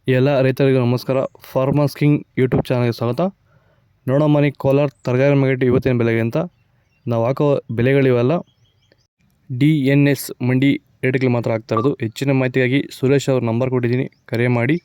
ಎಲ್ಲ ರೈತರಿಗೂ ನಮಸ್ಕಾರ. ಫಾರ್ಮರ್ಸ್ ಕಿಂಗ್ ಯೂಟ್ಯೂಬ್ ಚಾನಲ್ಗೆ ಸ್ವಾಗತ. ನೋಡಮ್ಮನಿ ಕೋಲಾರ ತರಕಾರಿ ಮಾರ್ಕೆಟ್ ಇವತ್ತಿನ ಬೆಲೆಗೆ ಅಂತ ನಾವು ಹಾಕೋ ಬೆಲೆಗಳಿವೆಲ್ಲ DNS ಮಂಡಿ ರೇಟ್ಗಳು ಮಾತ್ರ ಆಗ್ತಾ ಇರೋದು. ಹೆಚ್ಚಿನ ಮಾಹಿತಿಗಾಗಿ ಸುರೇಶ್ ಅವ್ರ ನಂಬರ್ ಕೊಟ್ಟಿದ್ದೀನಿ, ಕರೆ ಮಾಡಿ.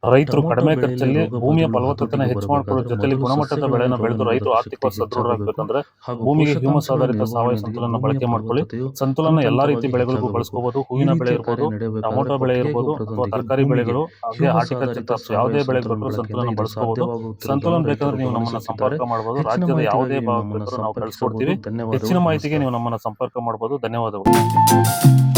ರೈತರು ಕಡಿಮೆ ಖರ್ಚಲ್ಲಿ ಭೂಮಿಯ ಫಲವತ್ತತೆಯನ್ನು ಹೆಚ್ಚು ಮಾಡಿಕೊಳ್ಳೋ ಜೊತೆಲಿ ಗುಣಮಟ್ಟದ ಬೆಳೆಯನ್ನು ಬೆಳೆದು ರೈತರು ಆರ್ಥಿಕವಾಗಿ ಸದೃಢರಾಗಬೇಕಂದ್ರೆ ಭೂಮಿಗೆ ಹ್ಯೂಮಸ್ ಆಧಾರಿತ ಸಾವಯವ ಸಂತುಲನ ಬಳಕೆ ಮಾಡ್ಕೊಳ್ಳಿ. ಸಂತುಲನ ಎಲ್ಲಾ ರೀತಿ ಬೆಳೆಗಳಿಗೂ ಬಳಸ್ಕೋಬಹುದು. ಹೂವಿನ ಬೆಳೆ ಇರ್ಬೋದು, ಟೊಮೊಟೊ ಬೆಳೆ ಇರ್ಬೋದು, ಅಥವಾ ತರಕಾರಿ ಬೆಳೆಗಳು, ಹಾಗೆ ಹಾರ್ಟಿಕಲ್ಚರ್ ಕ್ರಾಪ್ಸ್ ಯಾವುದೇ ಬೆಳೆ ಕೊಟ್ಟರು ಸಂತುಲನ ಬಳಸ್ಕೋಬಹುದು. ಸಂತುಲನ ಬೇಕಾದ್ರೆ ನೀವು ನಮ್ಮನ್ನ ಸಂಪರ್ಕ ಮಾಡಬಹುದು. ರಾಜ್ಯದ ಯಾವುದೇ ಭಾಗ ಬೇಕಾದ್ರೂ ನಾವು ಕಳಿಸ್ಕೊಡ್ತೀವಿ. ಹೆಚ್ಚಿನ ಮಾಹಿತಿಗೆ ನೀವು ನಮ್ಮನ್ನ ಸಂಪರ್ಕ ಮಾಡಬಹುದು. ಧನ್ಯವಾದಗಳು.